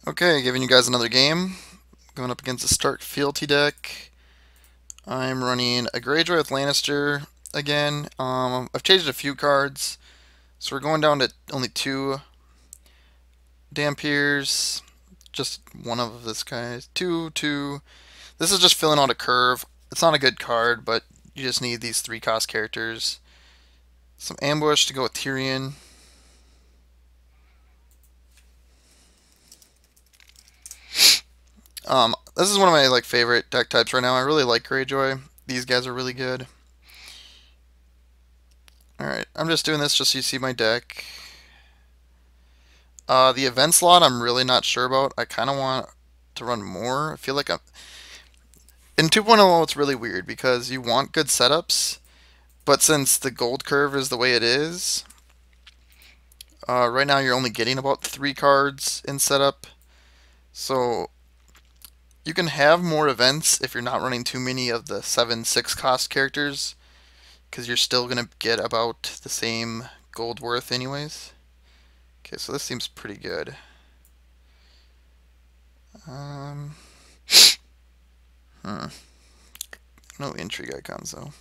Okay, giving you guys another game. Going up against a Stark Fealty deck. I'm running a Greyjoy with Lannister again. I've changed a few cards, so we're going down to only two Dampiers. Just one of this guy. Two. This is just filling out a curve. It's not a good card, but you just need these 3-cost characters. Some Ambush to go with Tyrion. This is one of my favorite deck types right now. I really like Greyjoy. These guys are really good. Alright, I'm just doing this just so you see my deck. The event slot I'm really not sure about. I kind of want to run more. I feel like in 2.0 it's really weird because you want good setups, but since the gold curve is the way it is, right now you're only getting about 3 cards in setup. So you can have more events if you're not running too many of the 7-6 cost characters, because you're still going to get about the same gold worth anyways. Okay, so this seems pretty good. Um, No intrigue icons though.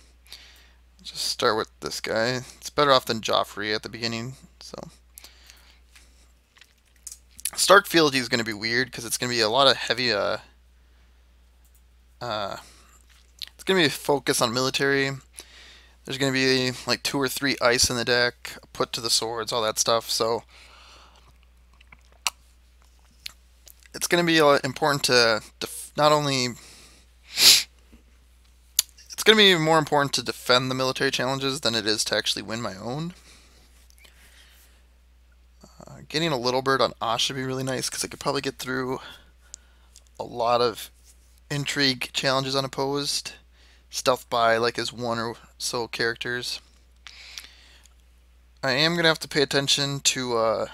Just start with this guy. It's better off than Joffrey at the beginning. So Stark Fealty is going to be weird because it's going to be a lot of heavy. It's going to be a focus on military. There's going to be like 2 or 3 ice in the deck, put to the swords, all that stuff. So it's going to be important to not only. It's going to be more important to defend the military challenges than it is to actually win my own. Getting a little bird on Ash should be really nice because I could probably get through a lot of intrigue challenges unopposed. Stealth by his 1 or so characters. I am going to have to pay attention to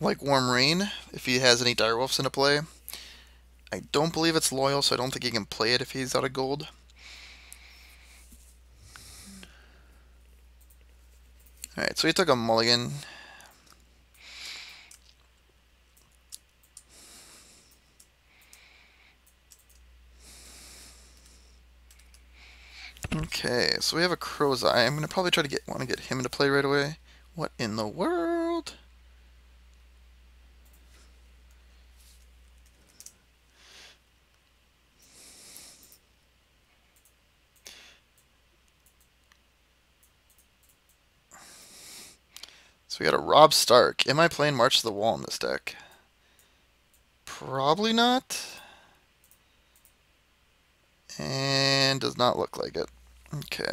Warm Rain if he has any direwolves into play. I don't believe it's loyal, so I don't think he can play it if he's out of gold. Alright, so he took a mulligan. Okay, so we have a Crow's Eye. I'm going to probably try to want to get him into play right away. What in the world? So we got a Robb Stark. Am I playing March to the Wall in this deck? Probably not. And does not look like it. Okay.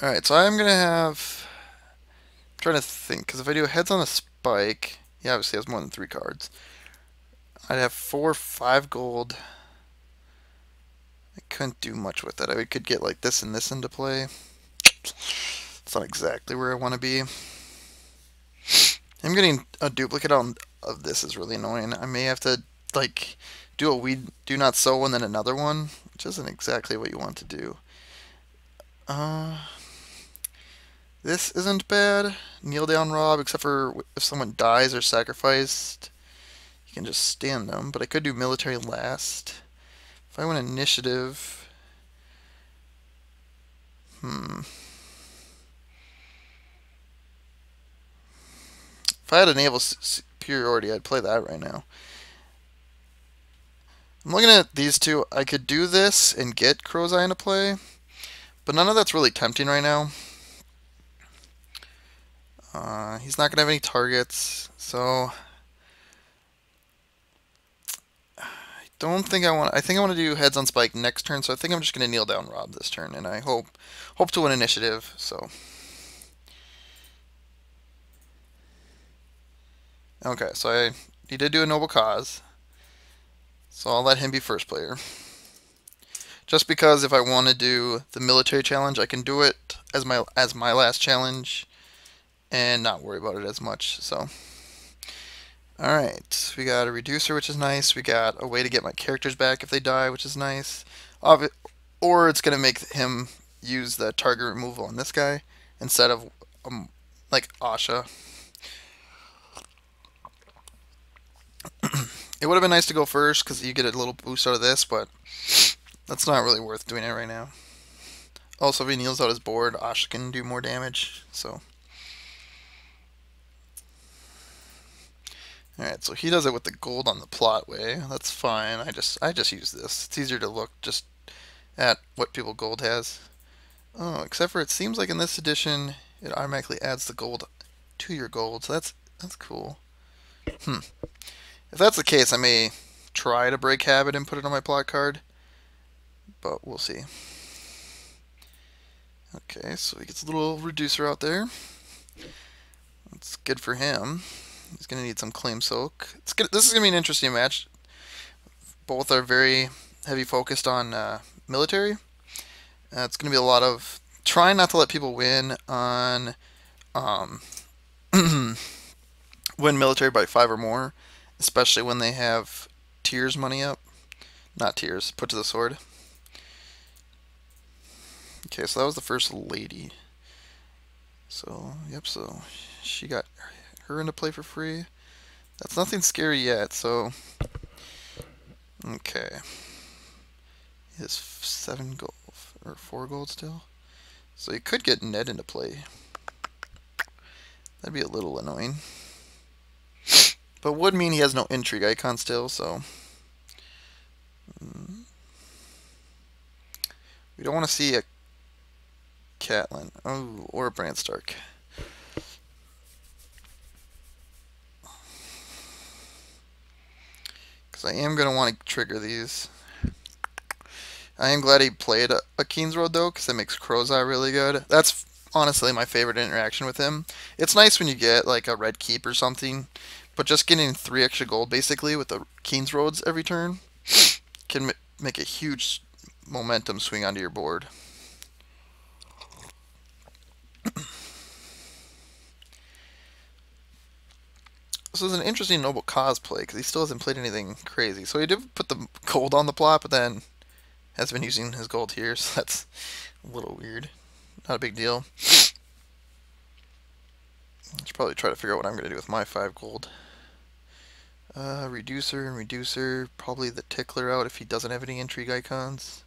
Alright, so I'm going to have... I'm trying to think, because if I do Heads on a Spike, he obviously has more than 3 cards. I'd have 4, 5 gold. I couldn't do much with it. I could get this and this into play. It's not exactly where I want to be. I'm getting a duplicate of this is really annoying. I may have to do a We Do Not Sow and then another one, which isn't exactly what you want to do. This isn't bad. Kneel down Rob, except for if someone dies or sacrificed, you can just stand them. But I could do military last. If I went initiative, if I had a naval superiority, I'd play that right now. I'm looking at these two. I could do this and get Crow's Eye into play, but none of that's really tempting right now. He's not going to have any targets, so I don't think I want. I think I want to do Heads on Spike next turn, so I think I'm just going to kneel down Rob this turn, and I hope to win initiative. So okay, so he did do a noble cause, so I'll let him be first player. Just because if I want to do the military challenge, I can do it as my last challenge and not worry about it as much. So, alright, we got a reducer, which is nice. We got a way to get my characters back if they die, which is nice. Or it's going to make him use the target removal on this guy instead of like Asha. It would have been nice to go first because you get a little boost out of this, but that's not really worth doing it right now. Also, if he kneels out his board, Asha can do more damage. So, all right. So he does it with the gold on the plot way. That's fine. I just use this. It's easier to look just at what people gold has. Oh, except for it seems like in this edition it automatically adds the gold to your gold. So that's cool. If that's the case, I may try to break habit and put it on my plot card, but we'll see. Okay, so he gets a little reducer out there. That's good for him. He's going to need some claim soak. This is going to be an interesting match. Both are very heavy focused on military. It's going to be a lot of trying not to let people win on win military by 5 or more, especially when they have tiers money up. Not tiers, put to the sword. Okay, so that was the first lady. So, yep, so she got her into play for free. That's nothing scary yet, so... Okay. He has 7 gold, or 4 gold still. So he could get Ned into play. That'd be a little annoying. But would mean he has no intrigue icon still, so... We don't want to see a Catelyn. Oh, or a Bran Stark. Because I am going to want to trigger these. I am glad he played a Keen's Road, though, because it makes Crow's-Eye really good. That's honestly my favorite interaction with him. It's nice when you get, like, a red keep or something, but just getting 3 extra gold, basically, with the Keen's Roads every turn can make a huge momentum swing onto your board. This is an interesting Noble cosplay because he still hasn't played anything crazy. So he did put the gold on the plot, but then has been using his gold here, so that's a little weird. Not a big deal. I should probably try to figure out what I'm going to do with my 5 gold. Reducer and reducer. Probably the tickler out if he doesn't have any intrigue icons.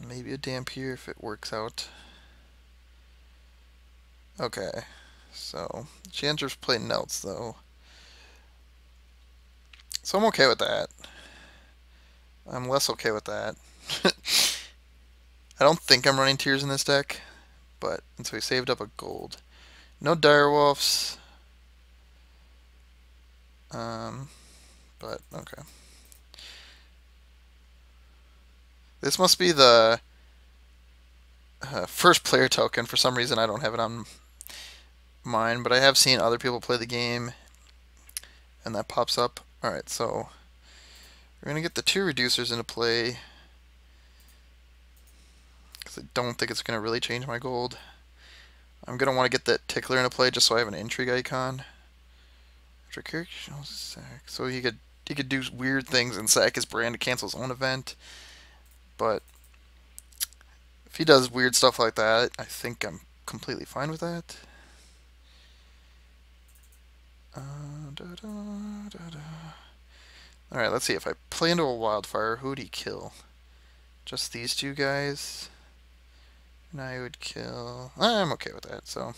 Maybe a damp here if it works out. Okay, so Chancer's playing Nelts though. So I'm okay with that. I'm less okay with that. I don't think I'm running Tears in this deck, but and so he saved up a gold. No Direwolves. But okay. This must be the first player token. For some reason, I don't have it on mine, but I have seen other people play the game, and that pops up. Alright, so we're going to get the 2 reducers into play, because I don't think it's going to really change my gold. I'm going to want to get that tickler into play just so I have an intrigue icon. After character shows a sack. So he could do weird things and sack his brand to cancel his own event. But if he does weird stuff like that, I think I'm completely fine with that. Alright, let's see. If I play into a wildfire, who would he kill? Just these 2 guys? And I would kill... I'm okay with that, so...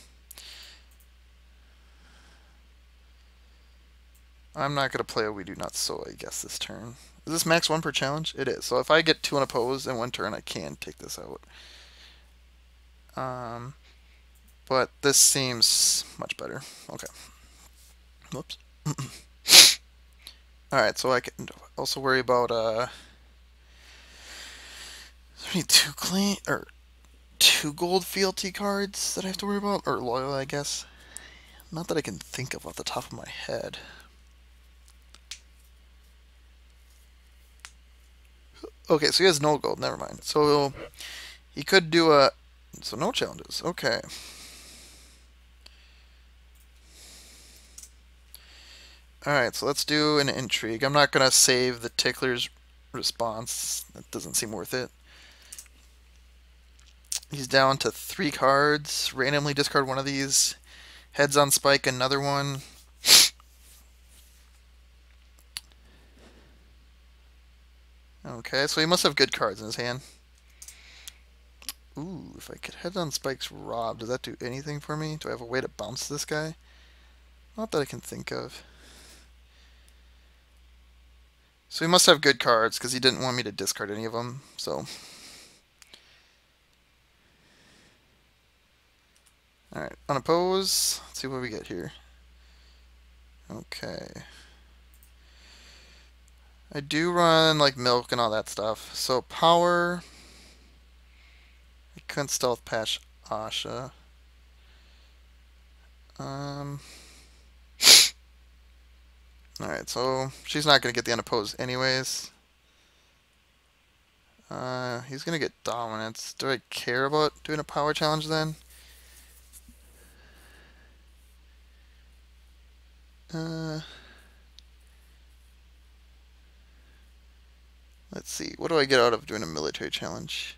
I'm not going to play a We Do Not Sow, I guess, this turn. Is this max 1 per challenge? It is. So if I get 2 unopposed in 1 turn, I can take this out. But this seems much better. Okay. Whoops. Alright, so I can also worry about, is there any 2 gold fealty cards that I have to worry about? Or loyal, I guess. Not that I can think of off the top of my head. Okay, so he has no gold. Never mind. So he could do a... So no challenges. Okay. Alright, so let's do an intrigue. I'm not going to save the tickler's response. That doesn't seem worth it. He's down to 3 cards. Randomly discard one of these. Heads on spike, another one. Okay, so he must have good cards in his hand. Ooh, if I could head on spikes Rob, does that do anything for me? Do I have a way to bounce this guy? Not that I can think of. So he must have good cards because he didn't want me to discard any of them. So, all right, unoppose. Let's see what we get here. Okay. I do run like milk and all that stuff. So power. I couldn't stealth patch Asha. Alright, so she's not going to get the unopposed anyways. He's going to get dominance. Do I care about doing a power challenge then? Let's see. What do I get out of doing a military challenge?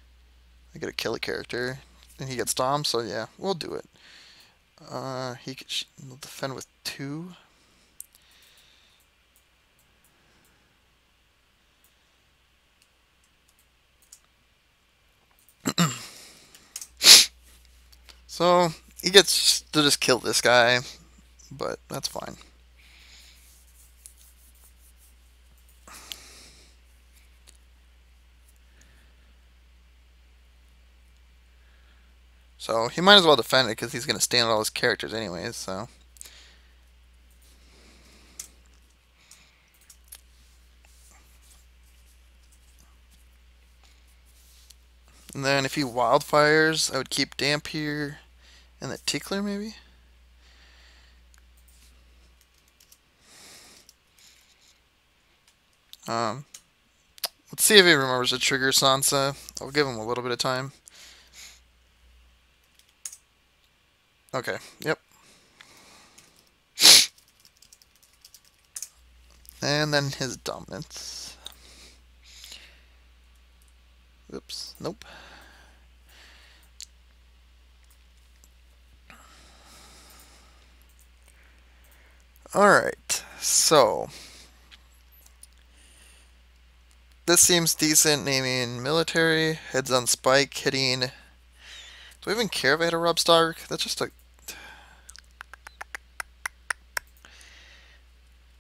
I get to kill a character, and he gets dom, so yeah, we'll do it. He'll defend with 2. So he gets to just kill this guy, but that's fine. So he might as well defend it because he's going to stand on all his characters anyways, so. And then if he wildfires, I would keep damp here and the tickler maybe? Let's see if he remembers to trigger Sansa. I'll give him a little bit of time. Okay, yep. And then his dominance. Oops, nope. Alright, so this seems decent, naming military, heads on spike, hitting. Do I even care if I hit a Rob Stark? That's just a.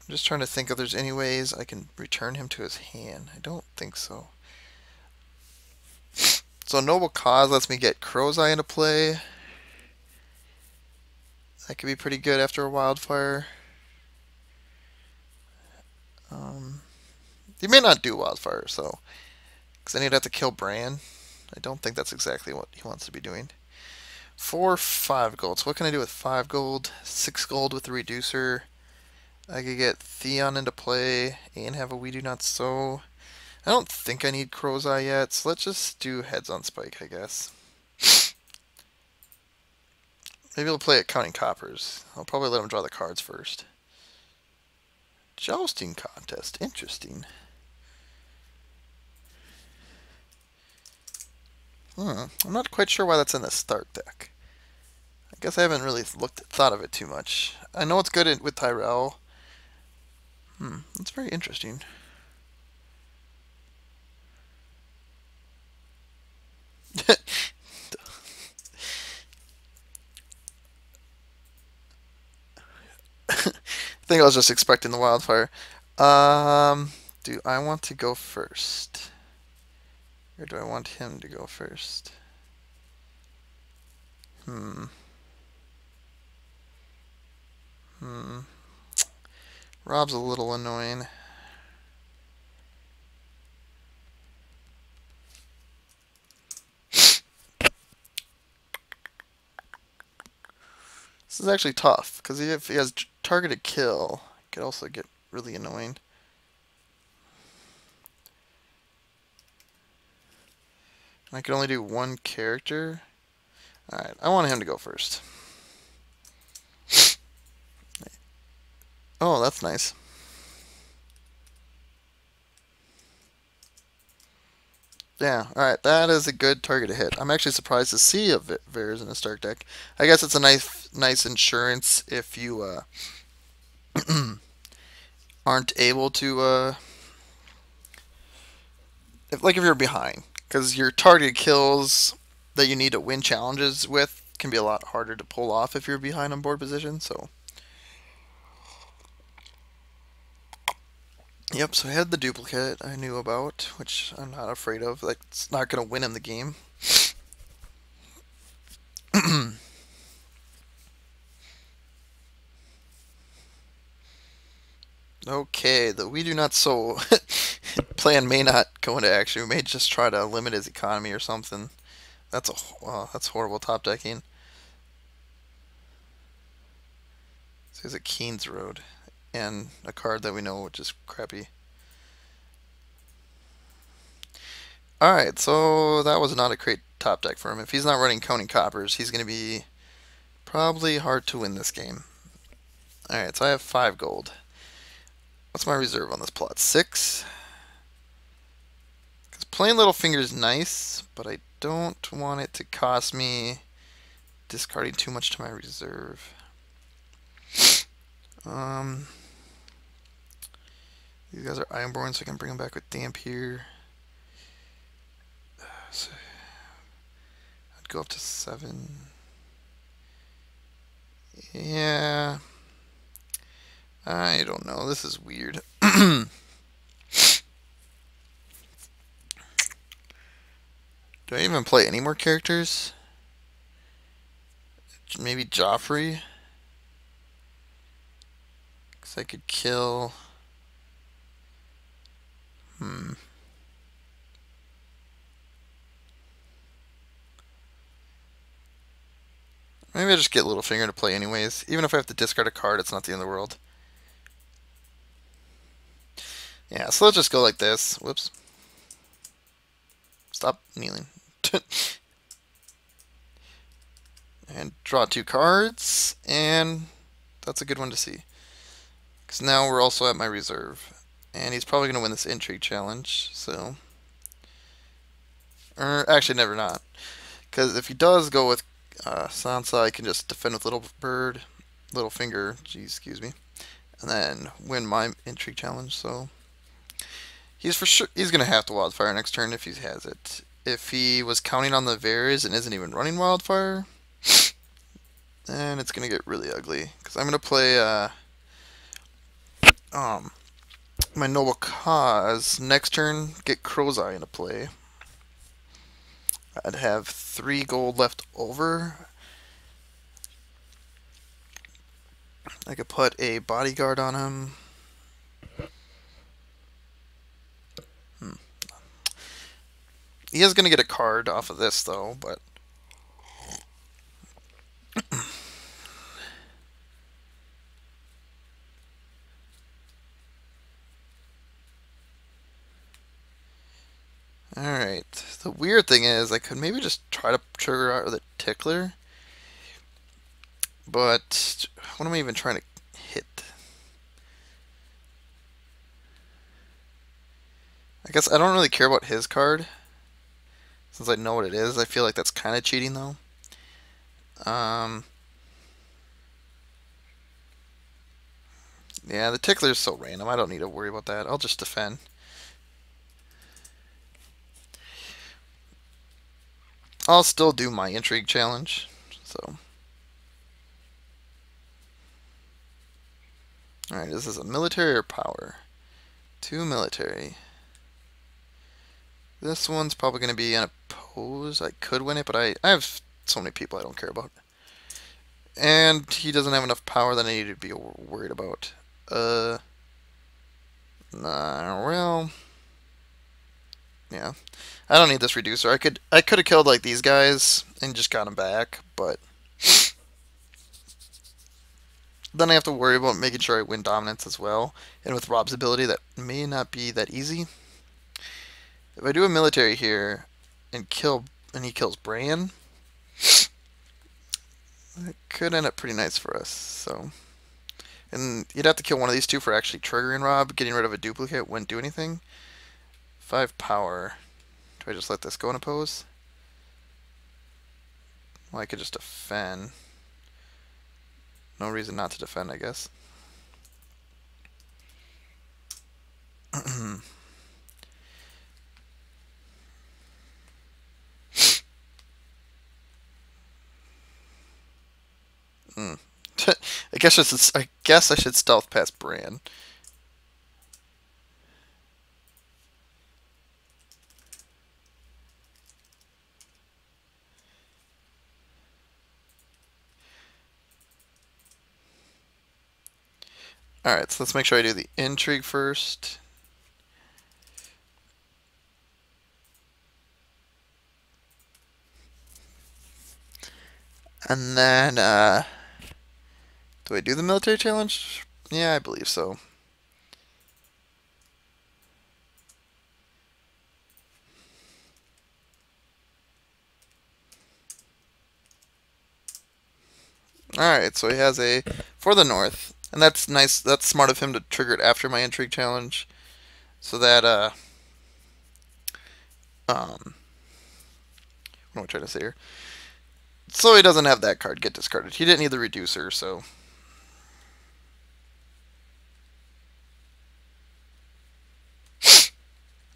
I'm just trying to think if there's any ways I can return him to his hand. I don't think so. So Noble Cause lets me get Crow's Eye into play. That could be pretty good after a wildfire. He may not do wildfire, so. Because then he'd have to kill Bran. I don't think that's exactly what he wants to be doing. 4, 5 gold. So what can I do with 5 gold? 6 gold with the reducer. I could get Theon into play and have a We Do Not Sow. I don't think I need Crow's Eye yet, so let's just do Heads on Spike, I guess. Maybe I'll play it counting coppers. I'll probably let him draw the cards first. Jousting contest. Interesting. I'm not quite sure why that's in the start deck. I guess I haven't really thought of it too much. I know it's good with Tyrell. That's very interesting. I think I was just expecting the wildfire. Do I want to go first? Or do I want him to go first? Rob's a little annoying. This is actually tough, because if he has targeted kill, it could also get really annoying. I can only do one character. Alright, I want him to go first. Oh, that's nice. Yeah, alright, that is a good target to hit. I'm actually surprised to see a Varys in a Stark deck. I guess it's a nice insurance if you aren't able to, if you're behind. Because your targeted kills that you need to win challenges with can be a lot harder to pull off if you're behind on board position, so. Yep, so I had the duplicate I knew about, which I'm not afraid of. Like, it's not going to win in the game. Okay, the we do not so plan may not go into action. We may just try to limit his economy or something. That's horrible top decking. So he's a Keen's Road and a card that we know which is crappy. Alright, so that was not a great top deck for him. If he's not running Counting Coppers, he's going to be probably hard to win this game. Alright, so I have 5 gold. What's my reserve on this plot? 6? Because playing Littlefinger is nice, but I don't want it to cost me discarding too much to my reserve. These guys are Ironborn, so I can bring them back with Damp here. So I'd go up to 7. Yeah. I don't know. This is weird. Do I even play any more characters? Maybe Joffrey? Because I could kill... Maybe I just get Littlefinger to play anyways. Even if I have to discard a card, it's not the end of the world. Yeah, so let's just go like this. Whoops. Stop kneeling. And draw 2 cards, and that's a good one to see. Because now we're also at my reserve. And he's probably going to win this Intrigue Challenge, so... Or, actually, never not. Because if he does go with Sansa, I can just defend with Littlefinger, geez, excuse me, and then win my Intrigue Challenge, so... He's going to have to Wildfire next turn if he has it. If he was counting on the Varys and isn't even running Wildfire, then it's going to get really ugly. Because I'm going to play my Noble Cause next turn, get Crow's Eye into play. I'd have 3 gold left over. I could put a bodyguard on him. He is going to get a card off of this, though, but... Alright. The weird thing is, I could maybe just try to trigger out the Tickler. But, what am I even trying to hit? I guess I don't really care about his card. Since I know what it is, I feel like that's kind of cheating, though. Yeah, the Tickler's so random. I don't need to worry about that. I'll just defend. I'll still do my Intrigue Challenge. So. Alright, this is a military or power? 2 military. This one's probably going to be unopposed. I could win it, but I have so many people I don't care about. And he doesn't have enough power that I need to be worried about. Nah, well... Yeah. I don't need this reducer. I could have killed like these guys and just got them back, but... Then I have to worry about making sure I win dominance as well. And with Rob's ability, that may not be that easy. If I do a military here and he kills Bran, it could end up pretty nice for us. So, and you'd have to kill one of these 2 for actually triggering Rob. Getting rid of a duplicate wouldn't do anything. 5 power. Do Do I just let this go in oppose? Well, I could just defend. No reason not to defend, I guess. Mm. I guess I should stealth past Bran. Alright, so let's make sure I do the intrigue first. And then, do I do the military challenge? Yeah, I believe so. Alright, so he has a for the north. And that's nice. That's smart of him to trigger it after my intrigue challenge. So that, what am I trying to say here? So he doesn't have that card get discarded. He didn't need the reducer, so.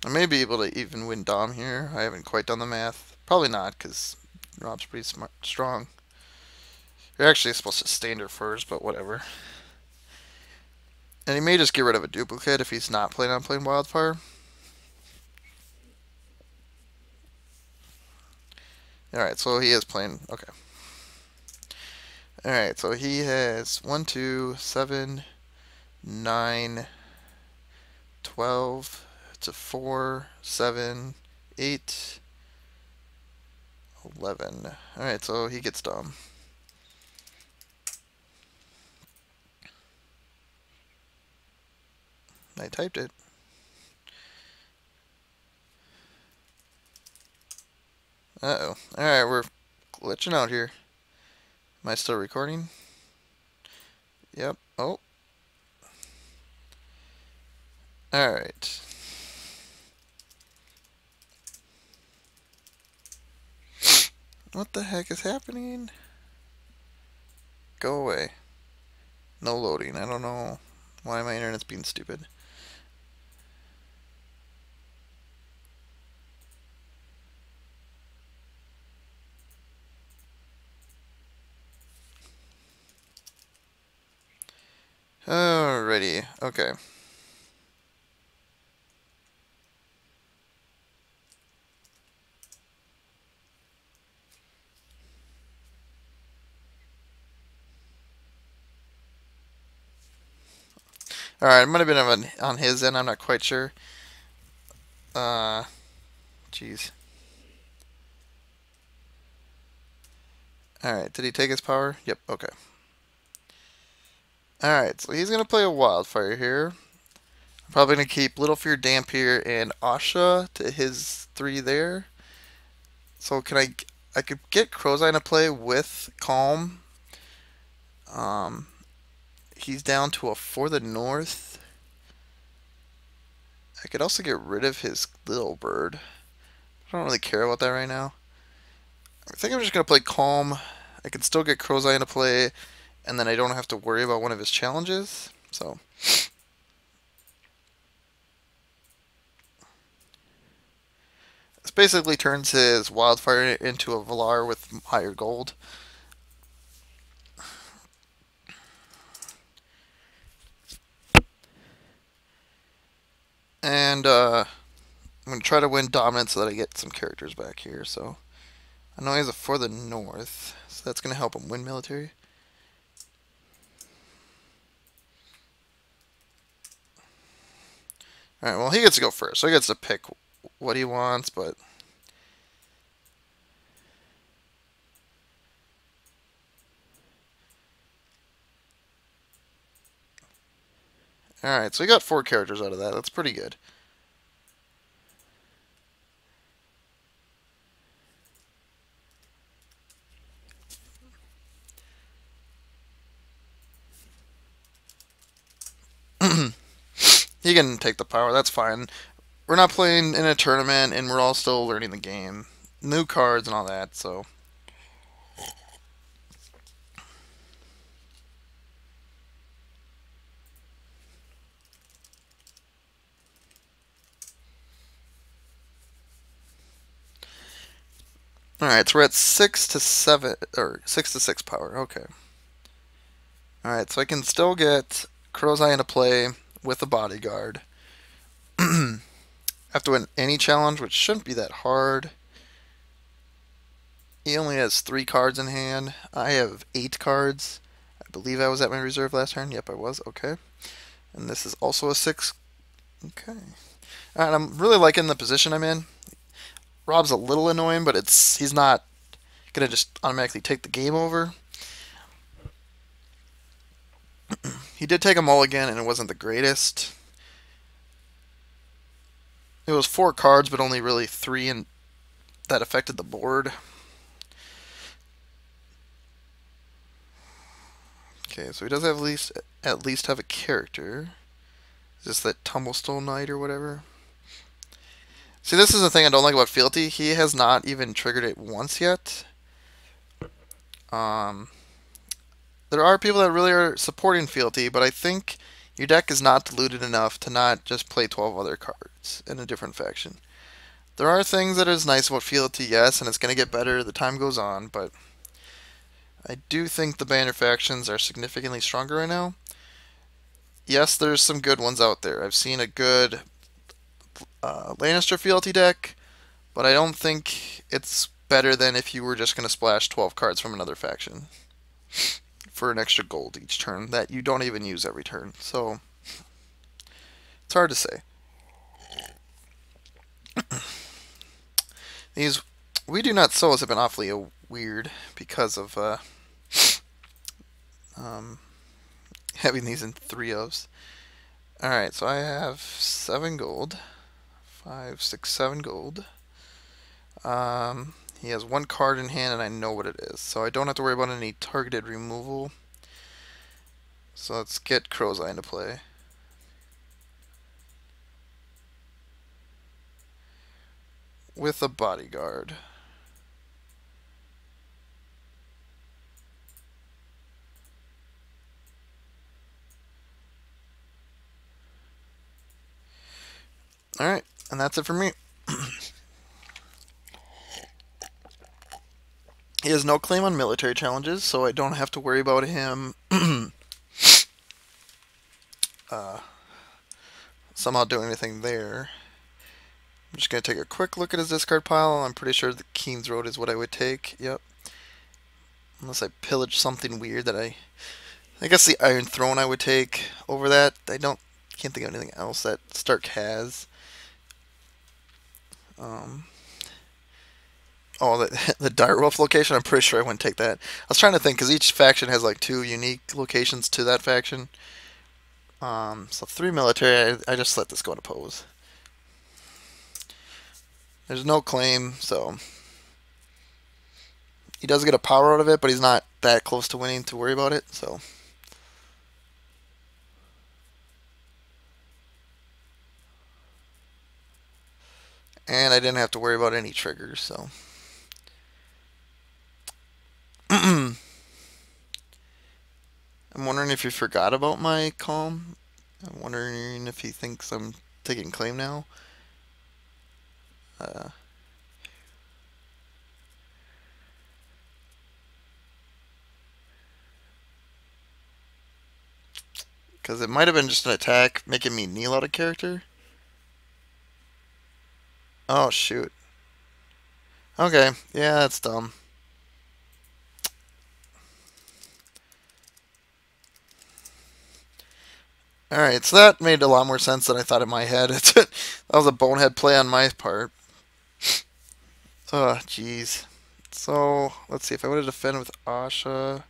I may be able to even win Dom here. I haven't quite done the math. Probably not, because Rob's pretty strong. You're actually supposed to standard first, but whatever. And he may just get rid of a duplicate if he's not planning on playing Wildfire. Alright, so he is playing. Okay. Alright, so he has 1, 2, 7, 9, 12 to 4, 7, 8, 11. Alright, so he gets dumb. I typed it. Uh-oh. Alright, we're glitching out here. Am I still recording? Yep. Oh. Alright. What the heck is happening? Go away. No loading. I don't know why my internet's being stupid. Alrighty. Okay. Alright, it might have been on his end. I'm not quite sure. Jeez. Alright, did he take his power? Yep, okay. Alright, so he's going to play a Wildfire here. I'm probably going to keep Little Fear, Dampier, and Asha to his 3 there. So I could get Crow's Eye to play with Calm. He's down to a for the north. I could also get rid of his little bird. I don't really care about that right now. I think I'm just going to play Calm. I can still get Crow's Eye into play, and then I don't have to worry about one of his challenges. So, this basically turns his Wildfire into a Valar with higher gold. And I'm going to try to win dominance so that I get some characters back here. So I know he has a for the north, so that's going to help him win military. Alright, well, he gets to go first, so he gets to pick what he wants, but... Alright, so he got 4 characters out of that. That's pretty good. He can take the power, that's fine. we're not playing in a tournament, and we're all still learning the game, new cards and all that. So, all right, so we're at 6 to 7 or 6 to 6 power. Okay. All right, so I can still get Crow's Eye into play with a bodyguard. I have to win any challenge, which shouldn't be that hard. He only has 3 cards in hand. I have 8 cards. I believe I was at my reserve last turn. Yep, I was. Okay. And this is also a 6. Okay. Alright, I'm really liking the position I'm in. Rob's a little annoying, but he's not going to just automatically take the game over. He did take a mulligan, and it wasn't the greatest. It was 4 cards, but only really 3 that affected the board. Okay, so he does have at least have a character. Is this that Tumblestone Knight or whatever? See, this is the thing I don't like about Fealty. He has not even triggered it once yet. There are people that really are supporting Fealty, but I think your deck is not diluted enough to not just play 12 other cards in a different faction. There are things that is nice about Fealty, yes, and it's going to get better as the time goes on, but I do think the banner factions are significantly stronger right now. Yes, there's some good ones out there. I've seen a good Lannister Fealty deck, but I don't think it's better than if you were just going to splash 12 cards from another faction for an extra gold each turn that you don't even use every turn. So, it's hard to say. These We Do Not Souls have been awfully weird because of having these in 3-ofs. Alright, so I have 7 gold. 5, 6, 7 gold. He has 1 card in hand, and I know what it is, so I don't have to worry about any targeted removal. So let's get Crow's Eye into play. With a bodyguard. Alright, and that's it for me. He has no claim on military challenges, so I don't have to worry about him somehow doing anything there. I'm just going to take a quick look at his discard pile. I'm pretty sure the Keen's Road is what I would take. Yep. Unless I pillage something weird that I guess the Iron Throne I would take over that. Can't think of anything else that Stark has. Oh, the Direwolf location, I'm pretty sure I wouldn't take that. I was trying to think, because each faction has like 2 unique locations to that faction. So 3 military, I just let this go to pose. There's no claim, so he does get a power out of it, but he's not that close to winning to worry about it, so. And I didn't have to worry about any triggers, so. I'm wondering if he forgot about my calm. I'm wondering if he thinks I'm taking claim now. Because it might have been just an attack making me kneel out of character. Oh, shoot. Okay, yeah, that's dumb. Alright, so that made a lot more sense than I thought in my head. That was a bonehead play on my part. Oh, jeez. So, let's see. If I would have defended with Asha...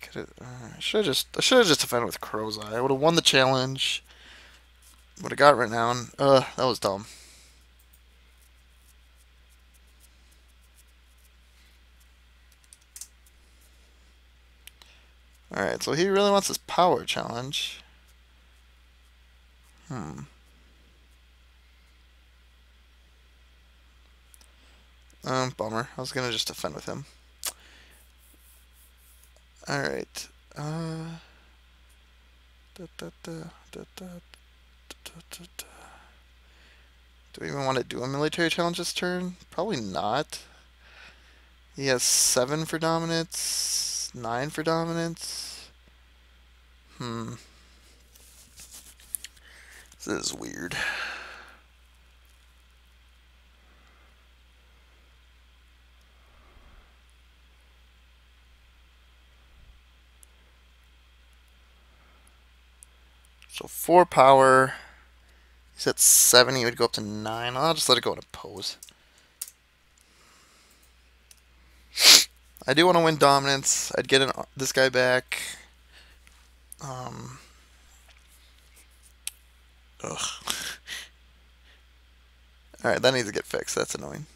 I should have just defended with Crow's Eye. I would have won the challenge. Would have got renown. That was dumb. Alright, so he really wants this power challenge. Bummer. I was gonna just defend with him. Alright. Da, da, da, da, da, da, da, da. Do we even want to do a military challenge this turn? Probably not. He has 7 for dominance, 9 for dominance. This is weird. So 4 power. He's at 7, he would go up to 9. I'll just let it go in a pose. I do want to win dominance. I'd get this guy back. Ugh. Alright, that needs to get fixed. That's annoying.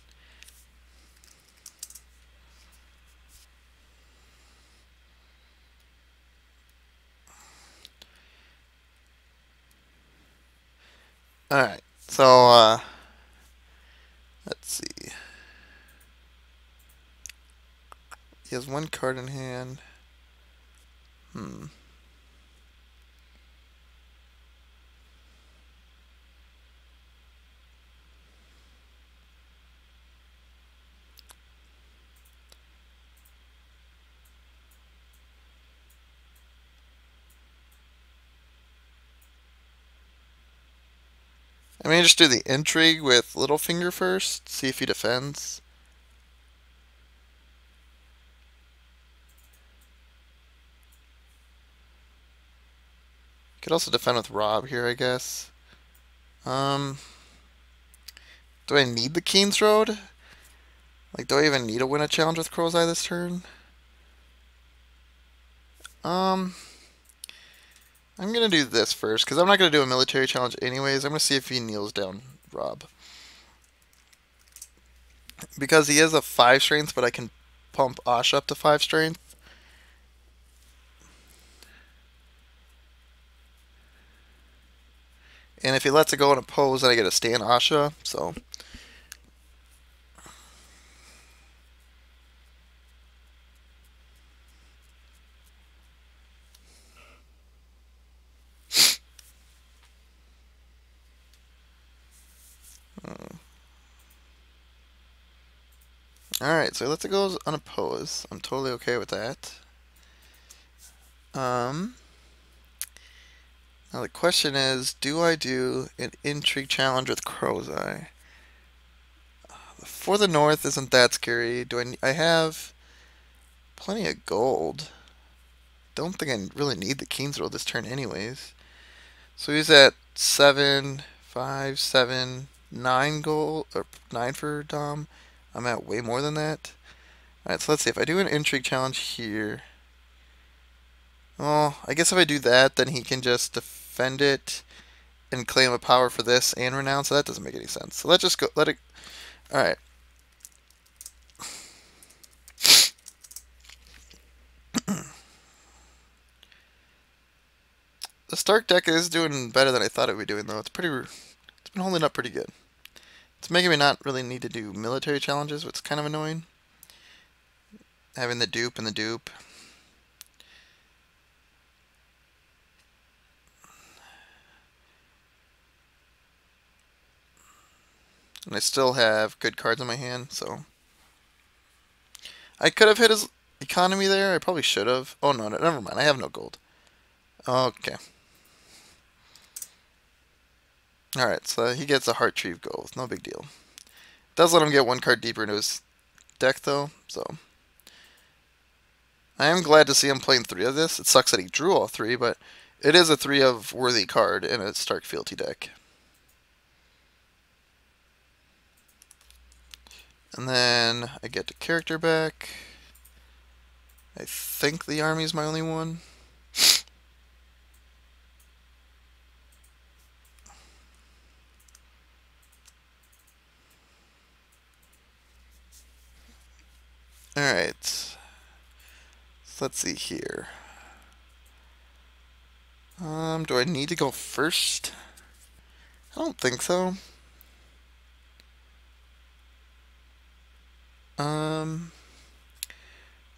Alright, so, let's see. He has 1 card in hand. I mean, just do the intrigue with Littlefinger first, see if he defends. Could also defend with Rob here, I guess. Do I need the Keen's Road? Like, do I even need to win a challenge with Crow's Eye this turn? I'm gonna do this first, because I'm not gonna do a military challenge anyways. I'm gonna see if he kneels down Rob. Because he is a 5 strength, but I can pump Asha up to 5 strength. And if he lets it go in a pose, then I get to stand Asha, so. Alright, so he lets it go on a pose. I'm totally okay with that. Now the question is, do I do an intrigue challenge with Crow's Eye? For the north isn't that scary. I have plenty of gold. Don't think I really need the Keen's Road this turn anyways. So he's at 7, 5, 7, 9 gold, or 9 for Dom. I'm at way more than that. Alright, so let's see. If I do an intrigue challenge here. Well, I guess if I do that, then he can just defend it and claim a power for this and renounce. So that doesn't make any sense. So let's just go. Let it. Alright. The Stark deck is doing better than I thought it would be doing, though. It's been holding up pretty good. It's making me not really need to do military challenges, which is kind of annoying. Having the dupe and the dupe. And I still have good cards in my hand, so. I could have hit his economy there. I probably should have. Oh, no, never mind. I have no gold. Okay. Alright, so he gets a Heart Tree of Gold. No big deal. Does let him get 1 card deeper into his deck, though, so. I am glad to see him playing 3 of this. It sucks that he drew all 3, but it is a 3 of worthy card in a Stark Fealty deck. And then I get the character back. I think the army's my only one. Alright. So let's see here. Do I need to go first? I don't think so.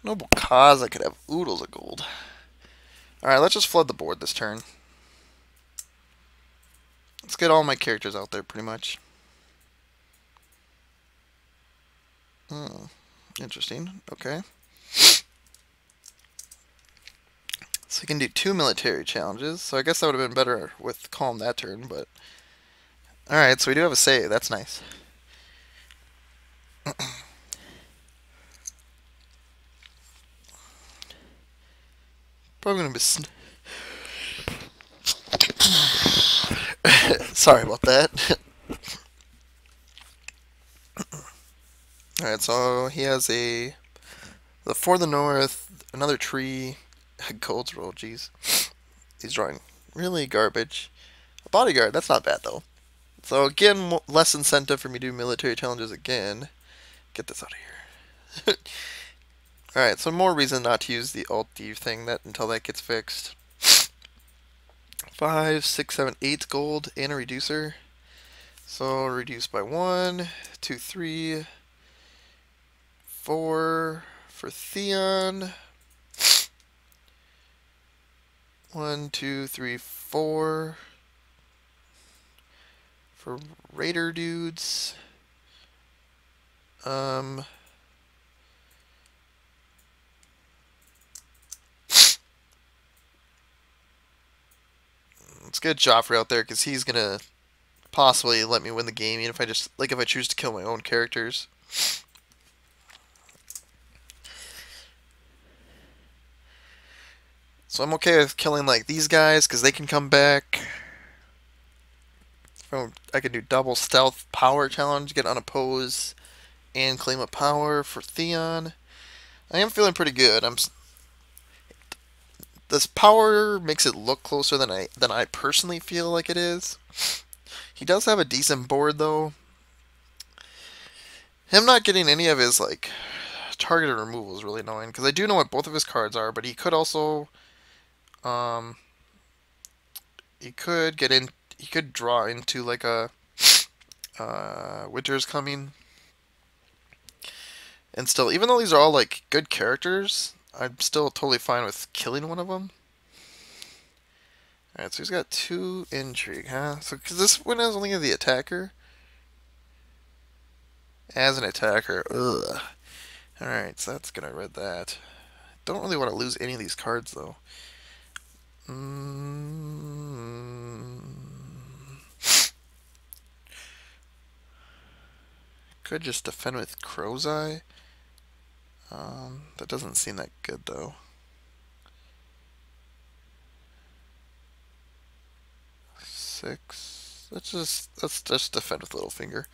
Noble cause, I could have oodles of gold. Alright, let's just flood the board this turn. Let's get all my characters out there, pretty much. Interesting. Okay. So we can do 2 military challenges. So I guess that would have been better with calm that turn, but... Alright, so we do have a save. That's nice. Probably gonna be... Sorry about that. Alright, so he has the For the North, another tree, a gold's roll, jeez. He's drawing really garbage. A bodyguard, that's not bad though. So again, less incentive for me to do military challenges again. Get this out of here. Alright, so more reason not to use the alt D thing until that gets fixed. 5, 6, 7, 8 gold and a reducer. So reduce by 1, 2, 3, 4 for Theon. 1, 2, 3, 4 for Raider dudes. Let's get Joffrey out there because he's gonna possibly let me win the game, even if if I choose to kill my own characters. So I'm okay with killing like these guys because they can come back. I can do double stealth power challenge, get unopposed, and claim a power for Theon. I am feeling pretty good. This power makes it look closer than I personally feel like it is. He does have a decent board though. Him not getting any of his like targeted removal is really annoying because I do know what both of his cards are, but he could also he could draw into like a Winter's Coming. And still, even though these are all like good characters, I'm still totally fine with killing one of them. Alright, so he's got 2 intrigue, huh? So, because this one is only the attacker. As an attacker, ugh. Alright, so that's gonna read that. Don't really want to lose any of these cards, though. Could just defend with Crow's Eye. That doesn't seem that good, though. 6. Let's just defend with Littlefinger.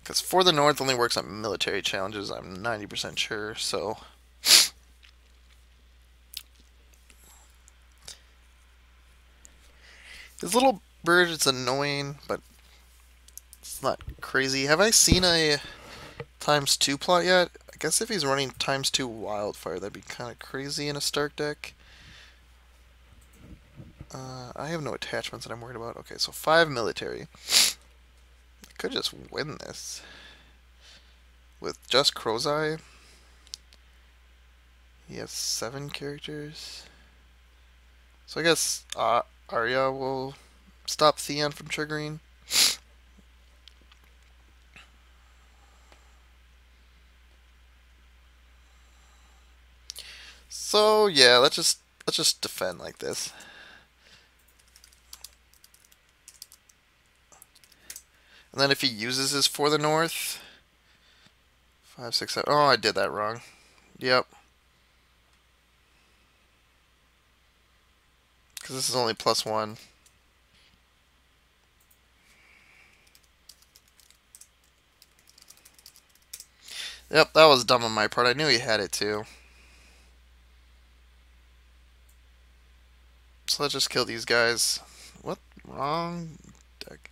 Because For the North only works on military challenges, I'm 90% sure, so... This little bird is annoying, but it's not crazy. Have I seen a ×2 plot yet? I guess if he's running ×2 Wildfire, that'd be kind of crazy in a Stark deck. I have no attachments that I'm worried about. Okay, so 5 military. I could just win this with just Crow's Eye. He has 7 characters. So I guess Arya will stop Theon from triggering. So yeah, let's just defend like this. And then if he uses his For the North, 5, 6, 7. Oh, I did that wrong. Yep. Because this is only +1. Yep, that was dumb on my part. I knew he had it too. So let's just kill these guys. What? Wrong deck.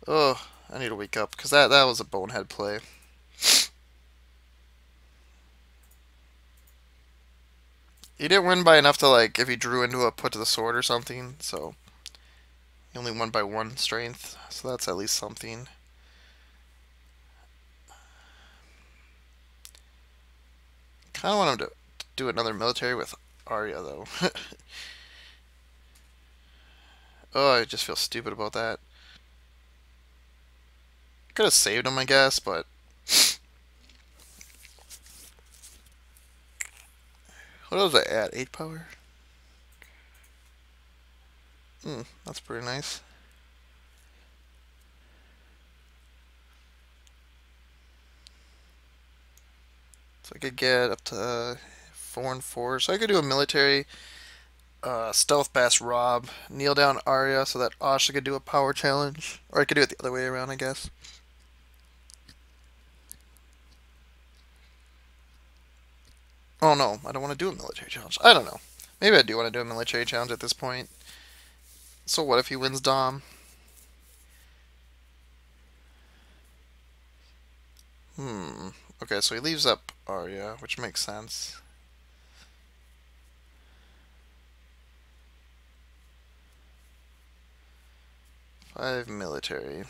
Oh, I need to wake up because that was a bonehead play. He didn't win by enough to like if he drew into a put to the sword or something, so he only won by 1 strength, so that's at least something. kind of want him to do another military with Arya, though. Oh, I just feel stupid about that. Could have saved him, I guess, but what was I at? 8 power? That's pretty nice. So I could get up to 4 and 4. So I could do a military, stealth pass Rob, kneel down Arya so that Asha could do a power challenge. Or I could do it the other way around, I guess. Oh no, I don't want to do a military challenge. I don't know. Maybe I do want to do a military challenge at this point. So what if he wins Dom? Okay, so he leaves up Arya, which makes sense. Five military.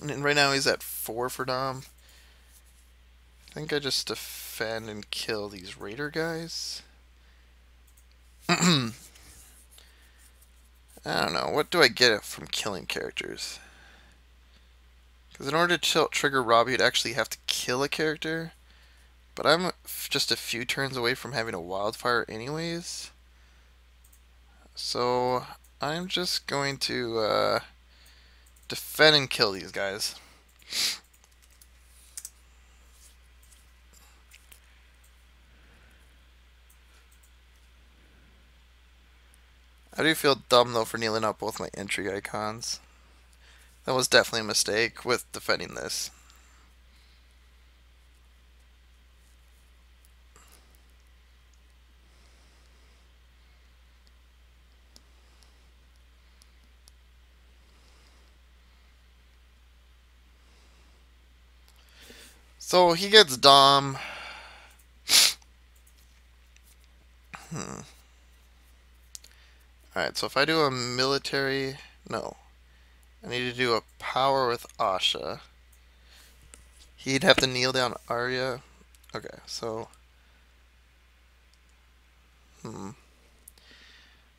And right now he's at 4 for Dom. I think I just defend and kill these raider guys. I don't know. What do I get from killing characters? Because in order to trigger Robbie, you'd actually have to kill a character. But I'm just a few turns away from having a wildfire anyways. So I'm just going to defend and kill these guys. I do feel dumb though for kneeling up both my entry icons. That was definitely a mistake with defending this. So he gets Dom. Alright, so if I do a military... No. I need to do a power with Asha. He'd have to kneel down Arya. Okay, so... Or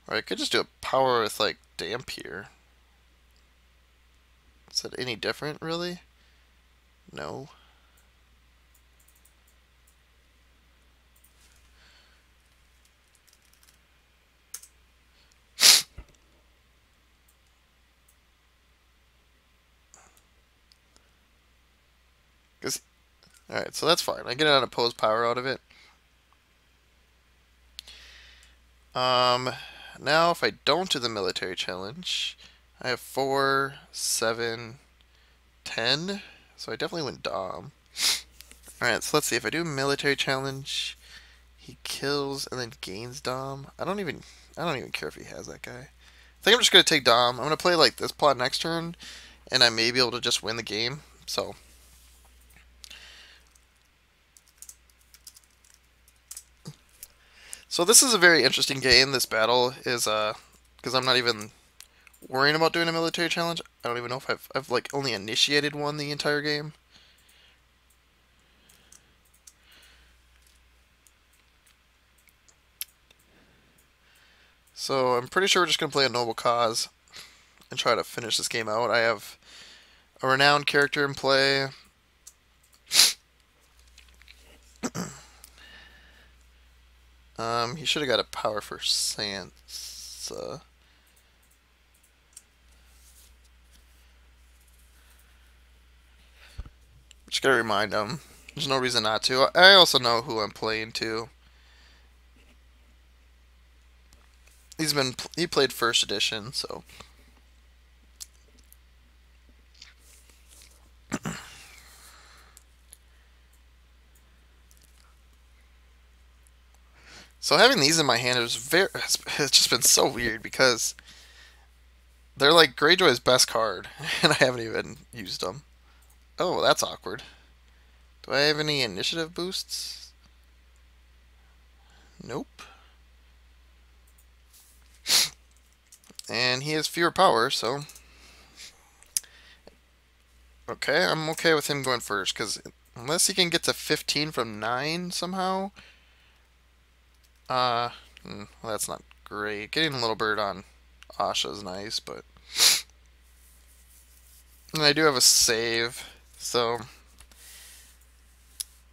I could just do a power with, like, Dampier. Is that any different, really? No. Alright, so that's fine. I get an unopposed power out of it. Now if I don't do the military challenge, I have 4, 7, 10. So I definitely win Dom. Alright, so let's see. If I do a military challenge, he kills and then gains Dom. I don't even care if he has that guy. I think I'm just gonna take Dom. I'm gonna play like this plot next turn, and I may be able to just win the game. So this is a very interesting game. This battle is because I'm not even worrying about doing a military challenge. I don't even know if I've like only initiated one the entire game. So I'm pretty sure we're just gonna play a noble cause and try to finish this game out. I have a renowned character in play. He should have got a power for Sansa. Just gotta remind him. There's no reason not to. I also know who I'm playing too. He played first edition, so. So having these in my hand it's just been so weird because they're like Greyjoy's best card, and I haven't even used them. Oh, that's awkward. Do I have any initiative boosts? Nope. And he has fewer power, so... Okay, I'm okay with him going first, because Unless he can get to 15 from 9 somehow. Uh, well, that's not great. Getting a little bird on Asha is nice, but and I do have a save, so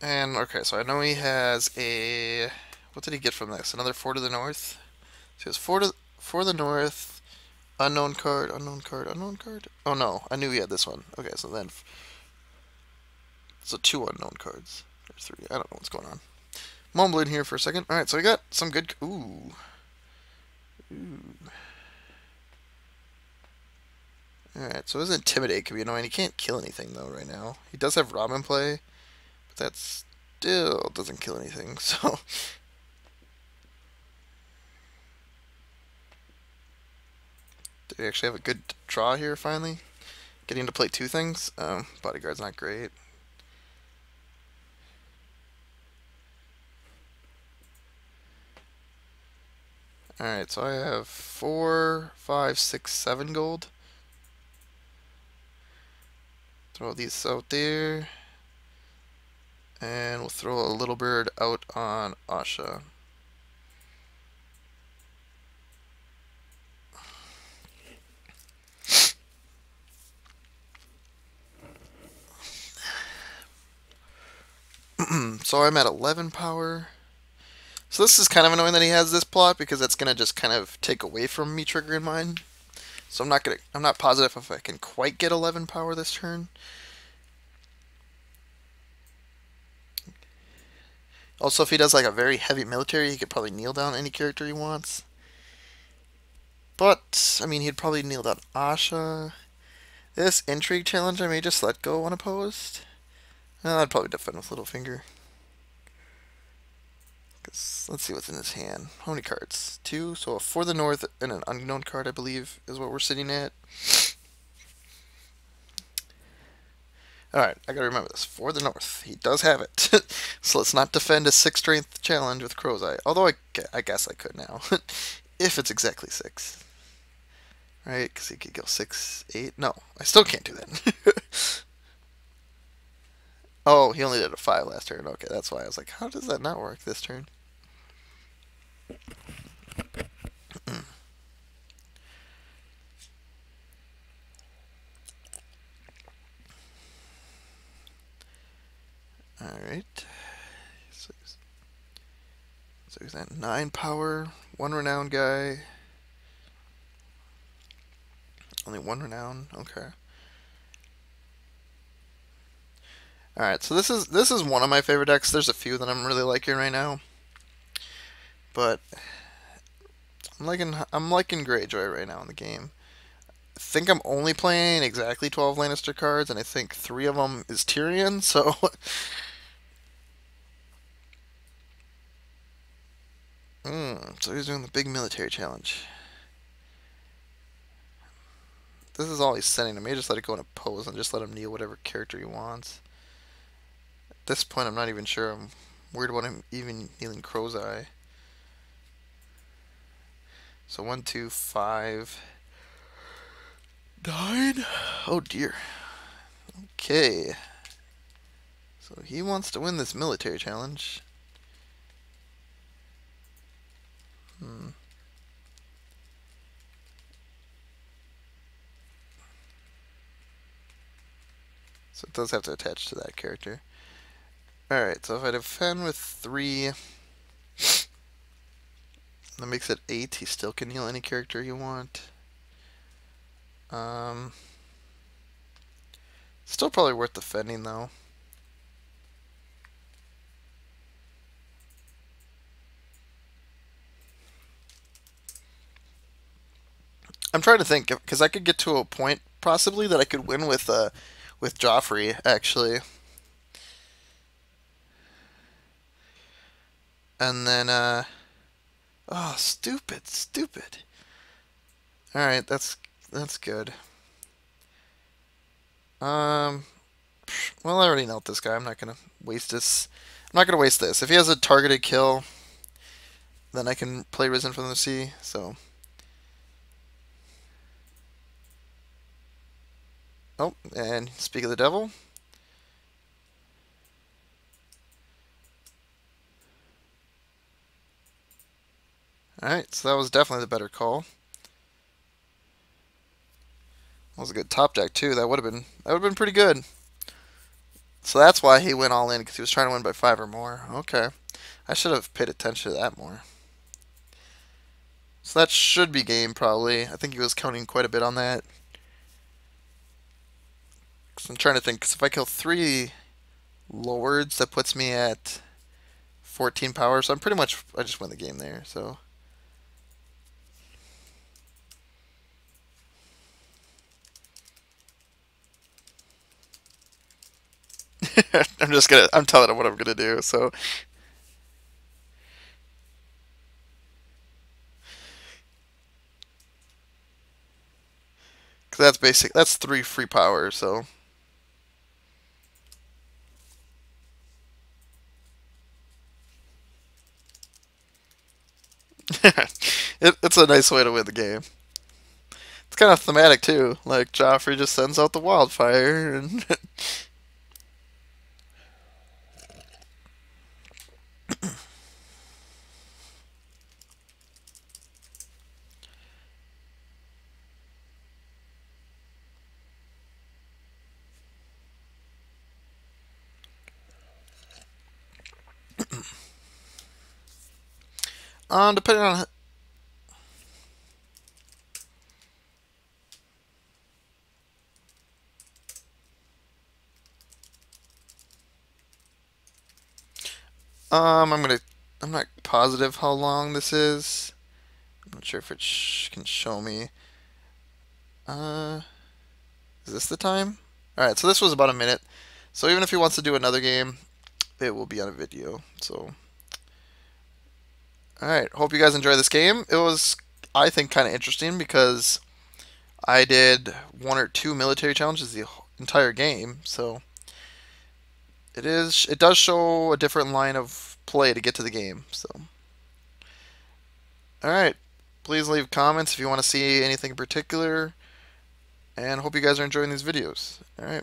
and okay, so I know he has a what did he get from this? Another 4 to the north. So he has 4 to the north. Unknown card, unknown card, unknown card. Oh no, I knew he had this one. Okay, so then so 2 unknown cards. Or 3. I don't know what's going on. Mumbling here for a second. All right, so we got some good. Ooh. Ooh. Alright, so his Intimidate could be annoying. He can't kill anything, though, right now. He does have Robin play, but that still doesn't kill anything, so... Did he actually have a good draw here, finally? Getting to play 2 things? Bodyguard's not great. Alright, so I have 4, 5, 6, 7 gold. Throw these out there. And we'll throw a little bird out on Asha. So I'm at 11 power. So this is kind of annoying that he has this plot because that's gonna just kind of take away from me triggering mine. So I'm not positive if I can quite get 11 power this turn. Also, if he does like a very heavy military, he could probably kneel down any character he wants. But I mean, he'd probably kneel down Asha. This intrigue challenge I may just let go unopposed. Well, I'd probably defend with Littlefinger. Let's see what's in his hand. How many cards? 2. So a For the North and an unknown card, I believe, is what we're sitting at. Alright, I gotta remember this. For the North. He does have it. So let's not defend a 6 strength challenge with Crow's Eye. Although I guess I could now. If it's exactly 6. Right? Because he could go 6, 8. No, I still can't do that. Oh, he only did a 5 last turn. Okay, that's why I was like, how does that not work this turn? Alright. So he's at 9 power, 1 renown guy. Only 1 renown, okay. Alright, so this is one of my favorite decks. There's a few that I'm really liking right now. But I'm liking Greyjoy right now in the game. I think I'm only playing exactly 12 Lannister cards, and I think 3 of them is Tyrion, so so he's doing the big military challenge. This is all he's sending to me. Just let it go in a pose and just let him kneel whatever character he wants. At this point, I'm not even sure. I'm worried about him even kneeling Crow's Eye. So 1, 2, 5, 9. Oh dear. Okay. So he wants to win this military challenge. So it does have to attach to that character. Alright, so if I defend with 3, that makes it 8. He still can heal any character you want. Still probably worth defending, though. I'm trying to think, because I could get to a point, possibly, that I could win with Joffrey, actually. And then, oh, stupid, stupid. Alright, that's good. Well, I already knelt this guy. I'm not gonna waste this. I'm not gonna waste this. If he has a targeted kill, then I can play Risen from the Sea. So, oh, and speak of the devil. Alright, so that was definitely the better call. That was a good top deck too. That would have been pretty good. So that's why he went all in, because he was trying to win by 5 or more. Okay. I should have paid attention to that more. So that should be game, probably. I think he was counting quite a bit on that. Because I'm trying to think, because if I kill 3 lords, that puts me at 14 power. So I just win the game there. So I'm telling him what I'm gonna do. So, because that's 3 free power. So, it's a nice way to win the game. It's kind of thematic too. Like Joffrey just sends out the wildfire, and depending on I'm not positive how long this is. I'm not sure if it can show me. Uh, is this the time? All right, so this was about a minute. So even if he wants to do another game, it will be on a video. So, all right, hope you guys enjoy this game. It was, I think, kind of interesting because I did 1 or 2 military challenges the entire game. So it does show a different line of play to get to the game. So, all right, please leave comments if you want to see anything in particular, and hope you guys are enjoying these videos. All right.